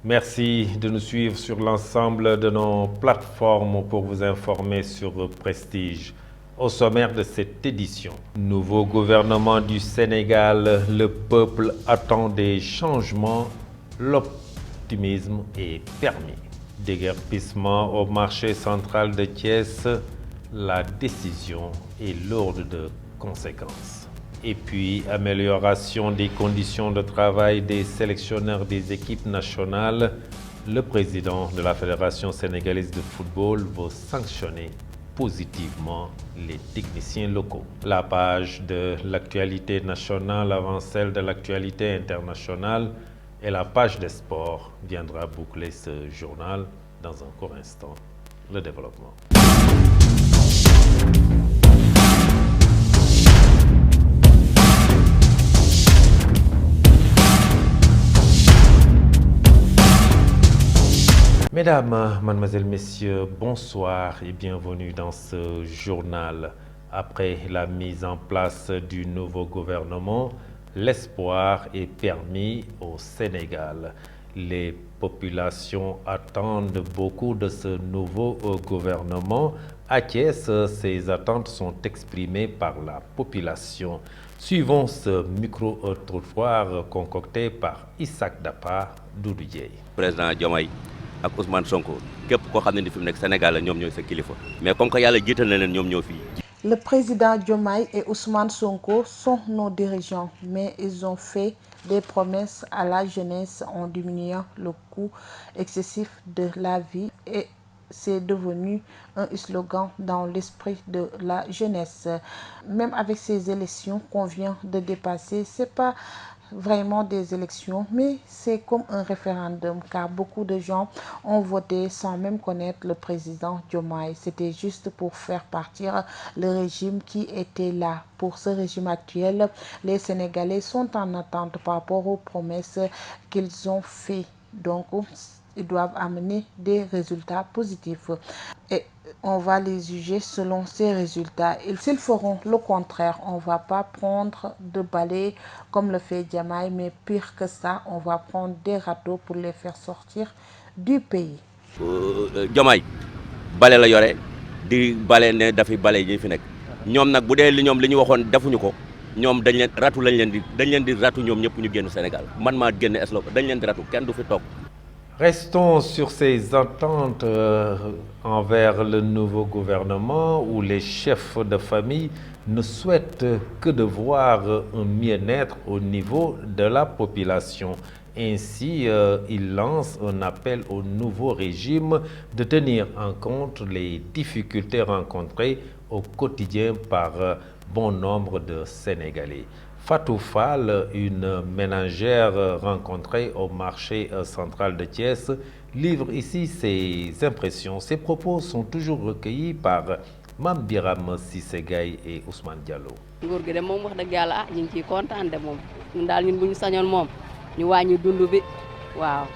Merci de nous suivre sur l'ensemble de nos plateformes pour vous informer sur Prestige. Au sommaire de cette édition, nouveau gouvernement du Sénégal, le peuple attend des changements, l'optimisme est permis. Déguerpissement au marché central de Thiès, la décision est lourde de conséquences. Et puis, amélioration des conditions de travail des sélectionneurs des équipes nationales, le président de la Fédération sénégalaise de football va sanctionner positivement les techniciens locaux. La page de l'actualité nationale avant celle de l'actualité internationale et la page des sports viendra boucler ce journal dans un court instant. Le développement. Mesdames, mademoiselles, messieurs, bonsoir et bienvenue dans ce journal. Après la mise en place du nouveau gouvernement, l'espoir est permis au Sénégal. Les populations attendent beaucoup de ce nouveau gouvernement. À Thiès, ces attentes sont exprimées par la population. Suivons ce micro-trottoir concocté par Isaac Dapa Doudou Dieye. Président Diomaye ak Ousmane Sonko képp koo xam ne fi mu nekk Sénégal la ñoom ñooy sa kilifa mais comme que yàlla jiital na leen ñoom ñoo fii. Le président Diomaye et Ousmane Sonko sont nos dirigeants, mais ils ont fait des promesses à la jeunesse en diminuant le coût excessif de la vie et c'est devenu un slogan dans l'esprit de la jeunesse. Même avec ces élections qu'on vient de dépasser, c'est pas vraiment des élections, mais c'est comme un référendum car beaucoup de gens ont voté sans même connaître le président Diomaye. C'était juste pour faire partir le régime qui était là. Pour ce régime actuel, les Sénégalais sont en attente par rapport aux promesses qu'ils ont fait. Donc, ils doivent amener des résultats positifs. Et on va les juger selon ces résultats. Et s'ils feront le contraire, on ne va pas prendre de balai comme le fait Diomaye, mais pire que ça, on va prendre des râteaux pour les faire sortir du pays. Diomaye bale la yore di bale ne dafi bale yi fi nekk ñoom nag bu dee li ñoom li ñu waxoon defuñu ko ñoom dañ leen di ratu ñoom ñëpp ñu génn Sénégal man maa génn eslo dañ leen di ratu kenn du fi toog. Restons sur ces attentes envers le nouveau gouvernement où les chefs de famille ne souhaitent que de voir un mieux-être au niveau de la population. Ainsi, ils lancent un appel au nouveau régime de tenir en compte les difficultés rencontrées au quotidien par bon nombre de Sénégalais. Fatou Fall, une ménagère rencontrée au marché central de Thiès, livre ici ses impressions. Ses propos sont toujours recueillis par Mame Biram Cissé Gaye et Ousmane Diallo. nguur gi de moom wax dëgg yàlla ñu ngi ciy kontaan de moom ñun daal ñun bu ñu sañoon moom ñu wàññi dund bi waaw.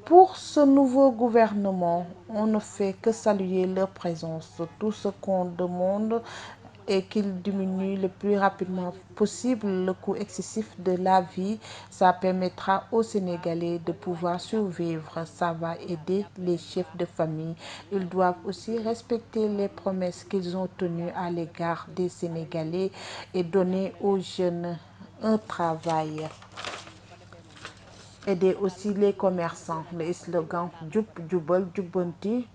Pour ce nouveau gouvernement, on ne fait que saluer leur présence. Tout ce qu'on demande et qu'ils diminuent le plus rapidement possible le coût excessif de la vie. Ça permettra aux Sénégalais de pouvoir survivre. Ça va aider les chefs de famille. Ils doivent aussi respecter les promesses qu'ils ont tenues à l'égard des Sénégalais et donner aux jeunes un travail. Aider aussi les commerçants. Le slogan Djub Djubal Djubanti,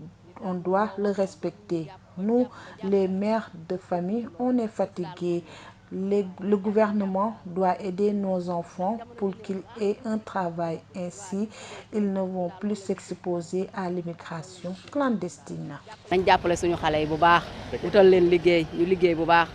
on doit le respecter. Nous, les mères de famille, on est fatigués. Le gouvernement doit aider nos enfants pour qu'ils aient un travail. Ainsi, ils ne vont plus s'exposer à l'immigration clandestine. nañ jàppale suñu xale yi bu baax wutal leen liggéey ñu liggéey bu baax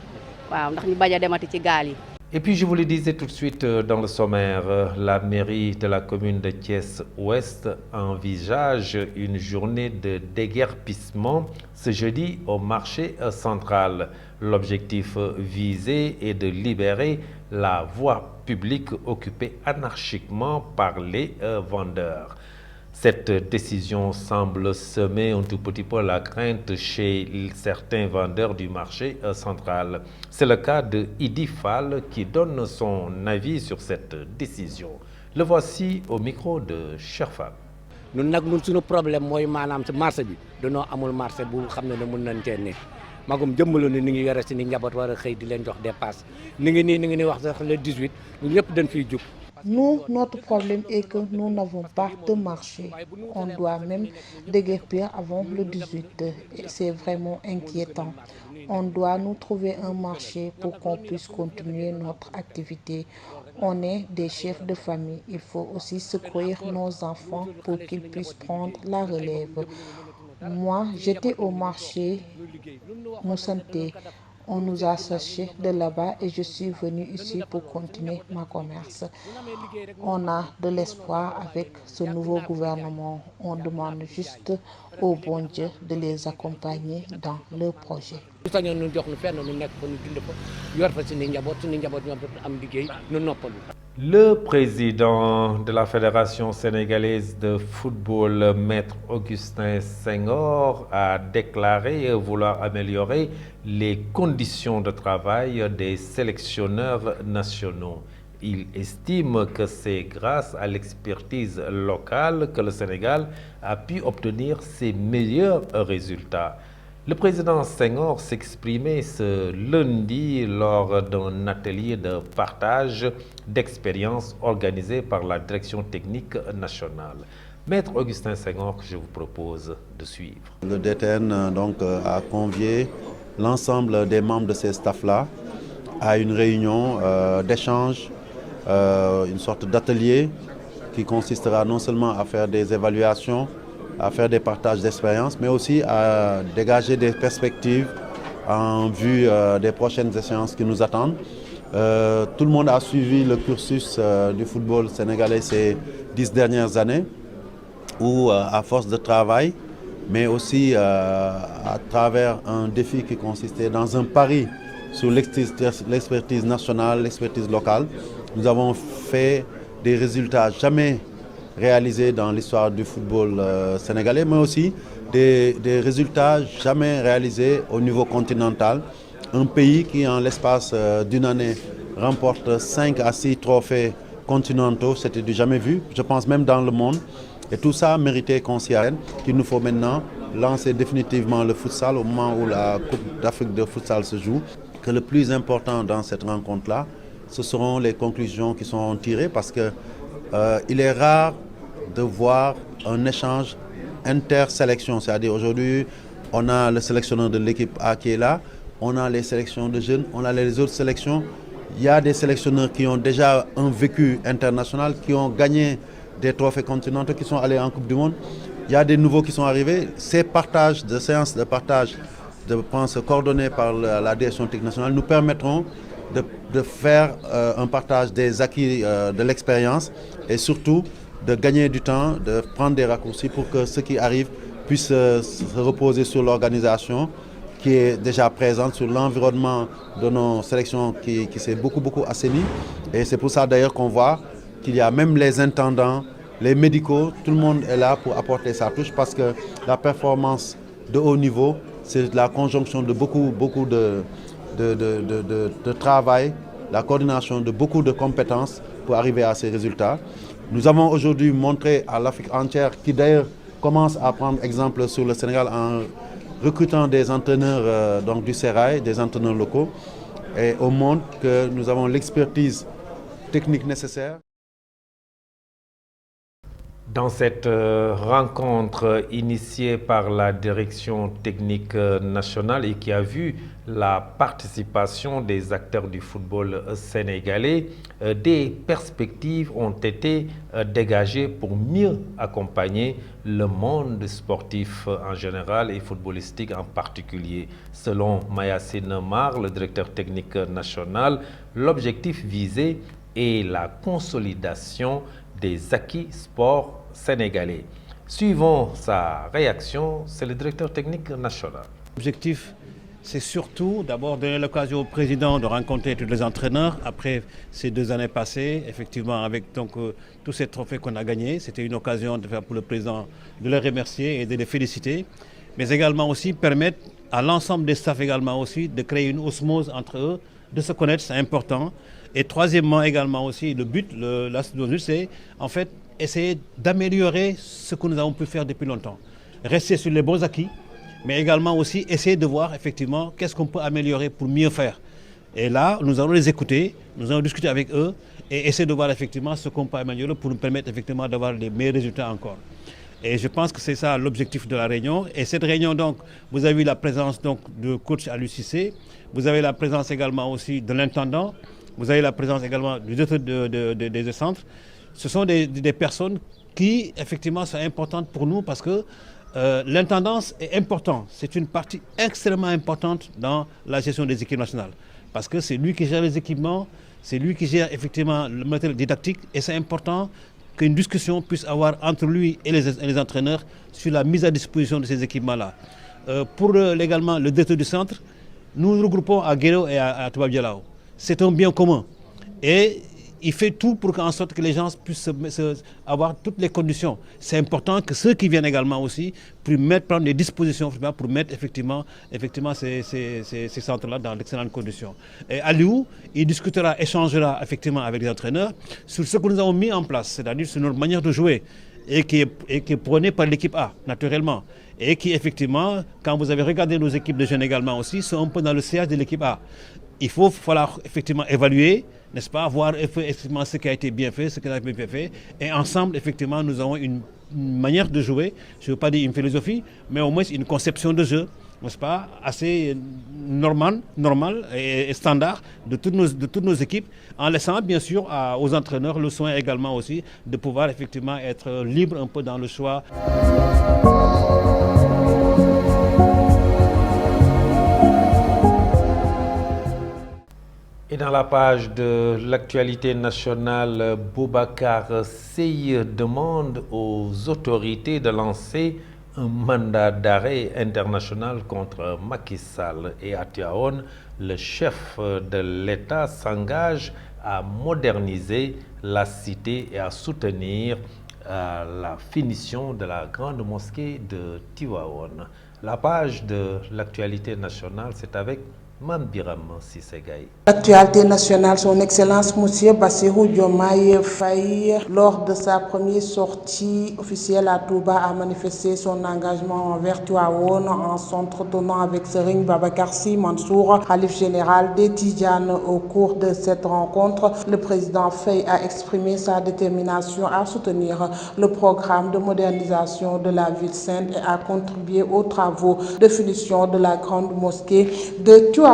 waaw ndax ñu bañ a demati ci gaal yi. Et puis je vous le disais tout de suite dans le sommaire, la mairie de la commune de Thiès-Ouest envisage une journée de déguerpissement ce jeudi au marché central. L'objectif visé est de libérer la voie publique occupée anarchiquement par les vendeurs. Cette décision semble semer un tout petit peu la crainte chez certains vendeurs du marché central. C'est le cas de Idi Fall qui donne son avis sur cette décision. Le voici au micro de Cherfal. ñun nag ñun suñu problème mooy maanaam si marché bi dañoo amul marché bu xam ne mën nañ cee ne magum jëmbalu ni ngi yore si ni njaboot war a xëy di leen jox dépasse ni ngi nii wax sax le 18 ñun ñëpp dañ fiy jug. Nous, notre problème est que nous n'avons pas de marché. On doit même déguerpir avant le 18 et c'est vraiment inquiétant. On doit nous trouver un marché pour qu'on puisse continuer notre activité. On est des chefs de famille. Il faut aussi secourir nos enfants pour qu'ils puissent prendre la relève. Moi, j'étais au marché Moussanté. On nous a cherché de là-bas et je suis venue ici pour continuer ma commerce. On a de l'espoir avec ce nouveau gouvernement. On demande juste au bon Dieu de les accompagner dans leur projet. Le président de la Fédération sénégalaise de football, Maître Augustin Senghor, a déclaré vouloir améliorer les conditions de travail des sélectionneurs nationaux. Il estime que c'est grâce à l'expertise locale que le Sénégal a pu obtenir ses meilleurs résultats. Le président Senghor s'exprimait ce lundi lors d'un atelier de partage d'expériences organisé par la Direction technique nationale. Maître Augustin Senghor, je vous propose de suivre. Le DTN a convié l'ensemble des membres de ces staffs-là à une réunion d'échange, une sorte d'atelier qui consistera non seulement à faire des évaluations, à faire des partages d'expériences, mais aussi à dégager des perspectives en vue des prochaines échéances qui nous attendent. Tout le monde a suivi le cursus du football sénégalais ces 10 dernières années, où à force de travail, mais aussi à travers un défi qui consistait dans un pari sur l'expertise nationale, l'expertise locale, nous avons fait des résultats jamais réalisés dans l'histoire du football sénégalais, mais aussi des résultats jamais réalisés au niveau continental. Un pays qui, en l'espace d'une année, remporte 5 à 6 trophées continentaux, c'était du jamais vu, je pense même dans le monde. Et tout ça a mérité qu'on s'y arrête, qu'il nous faut maintenant lancer définitivement le futsal au moment où la Coupe d'Afrique de futsal se joue. Que le plus important dans cette rencontre-là, ce seront les conclusions qui seront tirées, parce qu'il est rare de voir un échange inter-sélection. C'est-à-dire aujourd'hui, on a le sélectionneur de l'équipe A qui est là, on a les sélections de jeunes, on a les autres sélections. Il y a des sélectionneurs qui ont déjà un vécu international, qui ont gagné des trophées continentaux, qui sont allés en Coupe du Monde. Il y a des nouveaux qui sont arrivés. Ces partages de séances de partage, je pense, coordonnés par la direction technique nationale, nous permettront de faire un partage des acquis de l'expérience et surtout de gagner du temps, de prendre des raccourcis pour que ceux qui arrivent puissent se reposer sur l'organisation qui est déjà présente, sur l'environnement de nos sélections qui s'est beaucoup assaini. Et c'est pour ça d'ailleurs qu'on voit qu'il y a même les intendants, les médicaux, tout le monde est là pour apporter sa touche, parce que la performance de haut niveau, c'est la conjonction de beaucoup de travail, la coordination de beaucoup de compétences pour arriver à ces résultats. Nous avons aujourd'hui montré à l'Afrique entière, qui d'ailleurs commence à prendre exemple sur le Sénégal en recrutant des entraîneurs du Sérail, des entraîneurs locaux, et au monde que nous avons l'expertise technique nécessaire. Dans cette rencontre initiée par la direction technique nationale et qui a vu la participation des acteurs du football sénégalais, des perspectives ont été dégagées pour mieux accompagner le monde sportif en général et footballistique en particulier. Selon Mayacine Mar, le directeur technique national, l'objectif visé est la consolidation des acquis sports sénégalais. Suivant sa réaction, c'est le directeur technique national. L'objectif, c'est surtout d'abord donner l'occasion au président de rencontrer tous les entraîneurs après ces 2 années passées. Effectivement, avec tous ces trophées qu'on a gagnés, c'était une occasion de faire pour le président de les remercier et de les féliciter, mais également aussi permettre à l'ensemble des staffs également aussi de créer une osmose entre eux, de se connaître, c'est important. Et troisièmement également aussi, le but, c'est en fait essayer d'améliorer ce que nous avons pu faire depuis longtemps. Rester sur les bons acquis, mais également aussi essayer de voir effectivement qu'est-ce qu'on peut améliorer pour mieux faire. Et là, nous allons les écouter, nous allons discuter avec eux et essayer de voir effectivement ce qu'on peut améliorer pour nous permettre effectivement d'avoir les meilleurs résultats encore. Et je pense que c'est ça l'objectif de la réunion. Et cette réunion, donc, vous avez eu la présence donc, de coach à l'UCC, vous avez la présence également aussi de l'intendant, vous avez la présence également du directeur des centres. Ce sont des personnes qui, effectivement, sont importantes pour nous parce que l'intendance est importante. C'est une partie extrêmement importante dans la gestion des équipes nationales. Parce que c'est lui qui gère les équipements, c'est lui qui gère effectivement le matériel didactique et c'est important qu'une discussion puisse avoir entre lui et les entraîneurs sur la mise à disposition de ces équipements-là. Pour également le directeur du centre, nous nous regroupons à Guéréo et à Toubab Dialaw. C'est un bien commun et il fait tout pour qu'en sorte que les gens puissent avoir toutes les conditions. C'est important que ceux qui viennent également aussi puissent prendre des dispositions pour mettre effectivement ces centres-là dans d'excellentes conditions. Et Aliou, il discutera, échangera effectivement avec les entraîneurs sur ce que nous avons mis en place, c'est-à-dire sur notre manière de jouer et qui est prônée par l'équipe A, naturellement. Et qui effectivement, quand vous avez regardé nos équipes de jeunes également aussi, sont un peu dans le sillage de l'équipe A. Il faut falloir effectivement évaluer, n'est-ce pas, voir effectivement ce qui a été bien fait, ce qui n'a pas été bien fait. Et ensemble, effectivement, nous avons une manière de jouer, je ne veux pas dire une philosophie, mais au moins une conception de jeu, n'est-ce pas, assez normale et standard de toutes nos équipes, en laissant bien sûr aux entraîneurs le soin également aussi de pouvoir effectivement être libre un peu dans le choix. Et dans la page de l'actualité nationale, Boubacar Seye demande aux autorités de lancer un mandat d'arrêt international contre Macky Sall. Et à Tivaouane, le chef de l'État s'engage à moderniser la cité et à soutenir la finition de la grande mosquée de Tivaouane. La page de l'actualité nationale, c'est avec Mame Biram Cissé Gaye. L'actualité nationale, son Excellence Monsieur Bassirou Diomaye Faye, lors de sa première sortie officielle à Touba, a manifesté son engagement envers Tivaouane en s'entretenant avec Serigne Babacar Sy Mansour, Khalife général des Tidjanes. Au cours de cette rencontre, le président Faye a exprimé sa détermination à soutenir le programme de modernisation de la ville sainte et à contribuer aux travaux de finition de la grande mosquée de Tivaouane.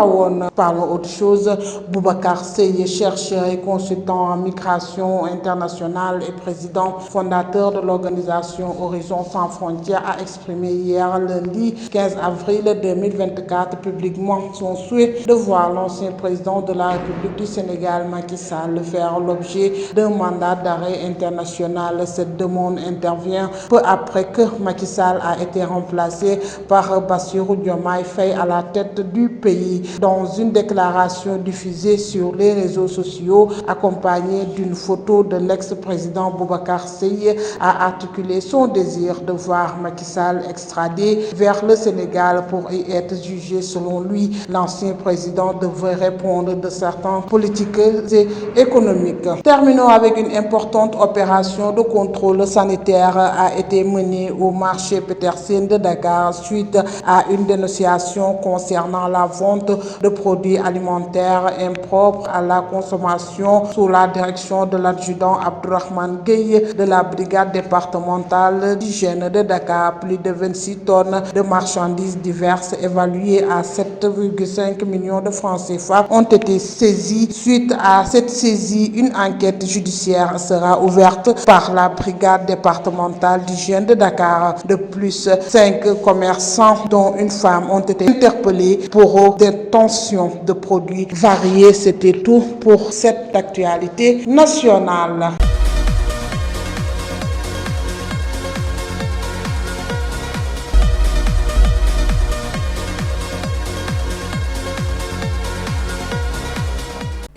Parlons autre chose. Boubacar Seye, chercheur et consultant en migration internationale et président fondateur de l'organisation Horizon Sans Frontières, a exprimé hier lundi 15 avril 2024 publiquement son souhait de voir l'ancien président de la République du Sénégal, Macky Sall, faire l'objet d'un mandat d'arrêt international. Cette demande intervient peu après que Macky Sall a été remplacé par Bassirou Diomaye Faye à la tête du pays. Dans une déclaration diffusée sur les réseaux sociaux, accompagnée d'une photo de l'ex-président Boubacar Seye, a articulé son désir de voir Macky Sall extradé vers le Sénégal pour y être jugé. Selon lui, l'ancien président devrait répondre de certaines politiques et économiques. Terminons avec une importante opération de contrôle sanitaire a été menée au marché Petersen de Dakar suite à une dénonciation concernant la vente de produits alimentaires impropres à la consommation sous la direction de l'adjudant Abdourahmane Gueye de la brigade départementale d'hygiène de Dakar. Plus de 26 tonnes de marchandises diverses évaluées à 7,5 millions de francs CFA ont été saisies. Suite à cette saisie, une enquête judiciaire sera ouverte par la brigade départementale d'hygiène de Dakar. De plus, 5 commerçants, dont une femme, ont été interpellés pour détention de produits variés. C'était tout pour cette actualité nationale.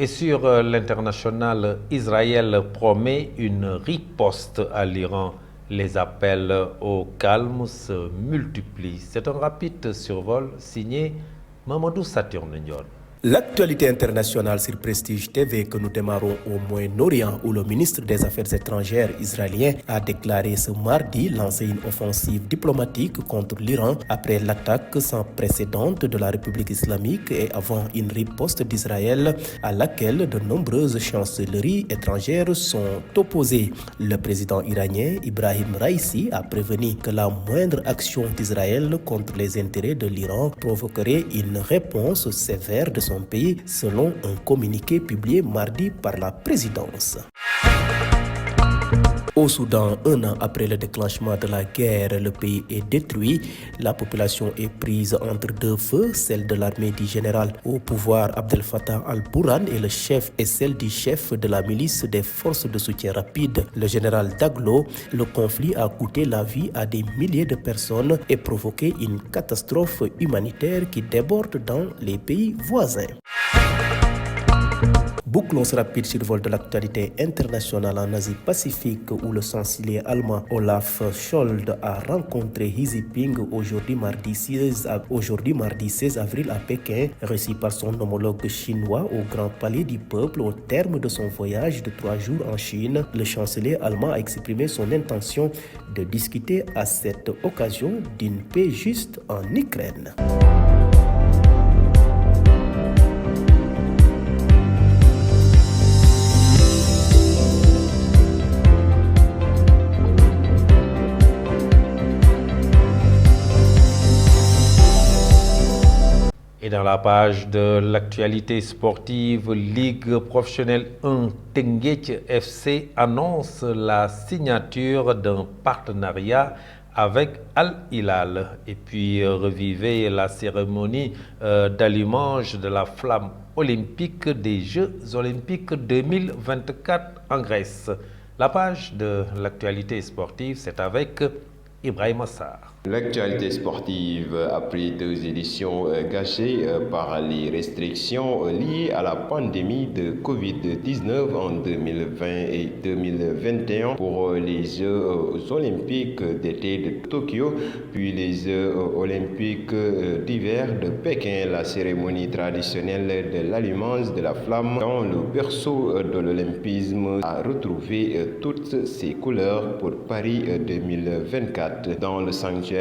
Et sur l'international, Israël promet une riposte à l'Iran. Les appels au calme se multiplient. C'est un rapide survol signé Mamadou Saturne Ndione. L'actualité internationale sur Prestige TV que nous démarrons au Moyen-Orient où le ministre des Affaires étrangères israélien a déclaré ce mardi lancer une offensive diplomatique contre l'Iran après l'attaque sans précédent de la République islamique et avant une riposte d'Israël à laquelle de nombreuses chancelleries étrangères sont opposées. Le président iranien Ibrahim Raïsi a prévenu que la moindre action d'Israël contre les intérêts de l'Iran provoquerait une réponse sévère de son pays, selon un communiqué publié mardi par la présidence. Au Soudan, un an après le déclenchement de la guerre, le pays est détruit. La population est prise entre deux feux, celle de l'armée du général au pouvoir Abdel Fattah al-Burhan et celle du chef de la milice des forces de soutien rapide, le général Daglo. Le conflit a coûté la vie à des milliers de personnes et provoqué une catastrophe humanitaire qui déborde dans les pays voisins. Bouclons ce rapide survol de l'actualité internationale en Asie-Pacifique où le chancelier allemand Olaf Scholz a rencontré Xi Jinping aujourd'hui mardi 16 avril à Pékin, reçu par son homologue chinois au Grand Palais du Peuple au terme de son voyage de 3 jours en Chine. Le chancelier allemand a exprimé son intention de discuter à cette occasion d'une paix juste en Ukraine. Et dans la page de l'actualité sportive, Ligue professionnelle 1 Teungueth FC annonce la signature d'un partenariat avec Al Hilal. Et puis revivez la cérémonie d'allumage de la flamme olympique des Jeux olympiques 2024 en Grèce. La page de l'actualité sportive, c'est avec Ibrahim Assar. L'actualité sportive a pris 2 éditions gâchées par les restrictions liées à la pandémie de Covid-19 en 2020 et 2021 pour les Jeux olympiques d'été de Tokyo, puis les Jeux olympiques d'hiver de Pékin. La cérémonie traditionnelle de l'allumage de la flamme dans le berceau de l'olympisme a retrouvé toutes ses couleurs pour Paris 2024. Dans le sanctuaire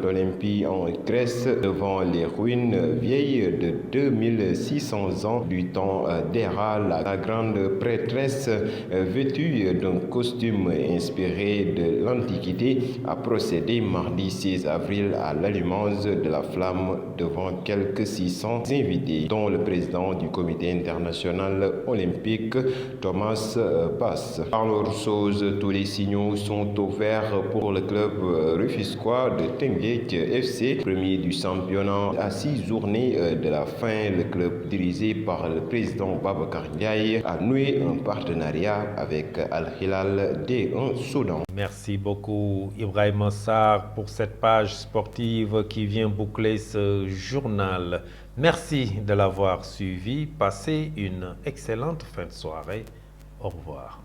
d'Olympie en Grèce, devant les ruines vieilles de 2600 ans du temps d'Héra, la grande prêtresse vêtue d'un costume inspiré de l'Antiquité a procédé mardi 6 avril à l'allumage de la flamme devant quelques 600 invités, dont le président du comité international olympique Thomas Bach. Par leur chose, tous les signaux sont ouverts pour le club rufisquois de Teungueth FC, premier du championnat. À 6 journées de la fin, le club dirigé par le président Babacar Ndiaye a noué un partenariat avec Al Hilal en Soudan. Merci beaucoup Ibrahim Assar pour cette page sportive qui vient boucler ce journal. Merci de l'avoir suivi. Passez une excellente fin de soirée. Au revoir.